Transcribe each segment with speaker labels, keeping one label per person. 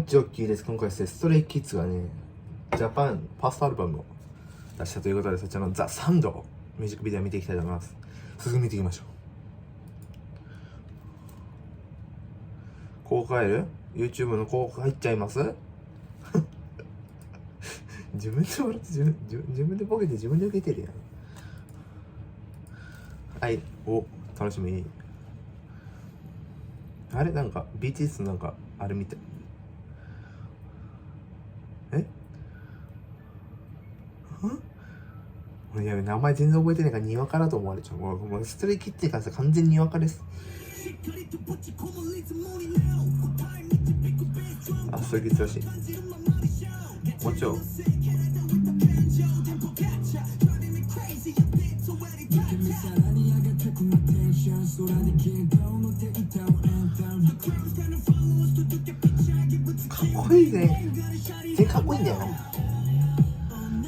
Speaker 1: んちおっきいです。今回ですね、ストレイキッズがね、ジャパンファーストアルバムを出したということで、そちらのザ・サウンドをミュージックビデオ見ていきたいと思います。すぐ見ていきましょう。広告入る？ YouTube の広告入っちゃいます自分で笑って自分でボケて自分で受けてるやん。はい、お、楽しみ。あれなんか BTS なんかあれみたい。いや、名前全然覚えてないからにわかだと思われちゃう。もうストレイキッズって関しては完全ににわかです。あ、ストレイキッズらしい。もちろん。かっこいいね。全然かっこいいんだよな。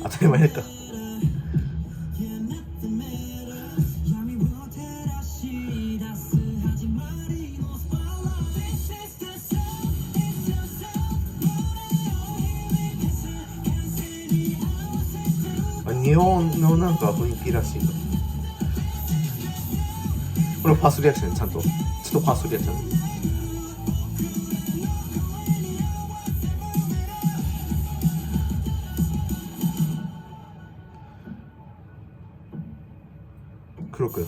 Speaker 1: 当たり前だった。日本のなんか雰囲気らしいの。これファーストリアクションちゃんとファーストリアクション。黒く。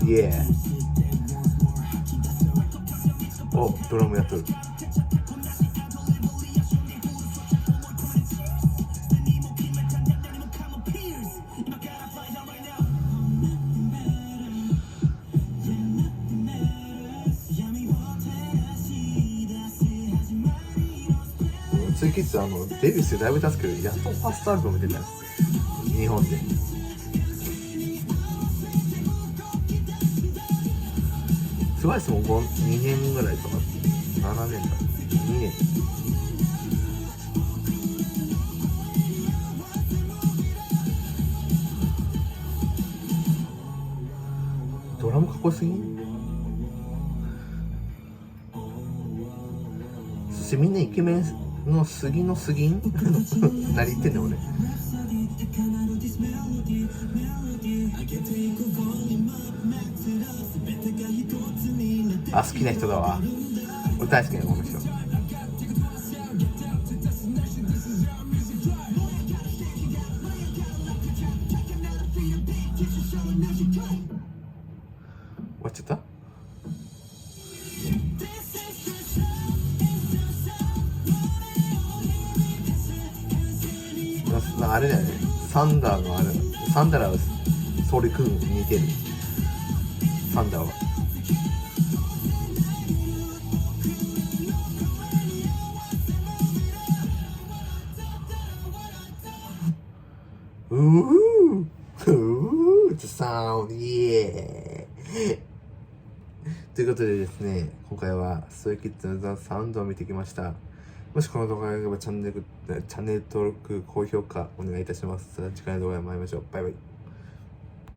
Speaker 1: イエー。お、ドラムやっとる。ツイキッズデビューしてだいぶ経つけど、やっとファーストアルバム出たよ、日本で。すごいですもん、2年ぐらいとか、7年だ、2年。ドラムかっこよすぎん？そしてみんなイケメンの杉ん何言ってんねん俺。あ、好きな人だわ。俺大好きなこの人。終わっちゃった？あれだよね、サンダーがソリ君に似てる。サンダーはthe sound, yeah ということでですね、今回はストレイキッズのザ・サウンドを見てきました。もしこの動画が良ければチャンネル登録、高評価お願いいたします。次回の動画で参りましょう。バイバイ。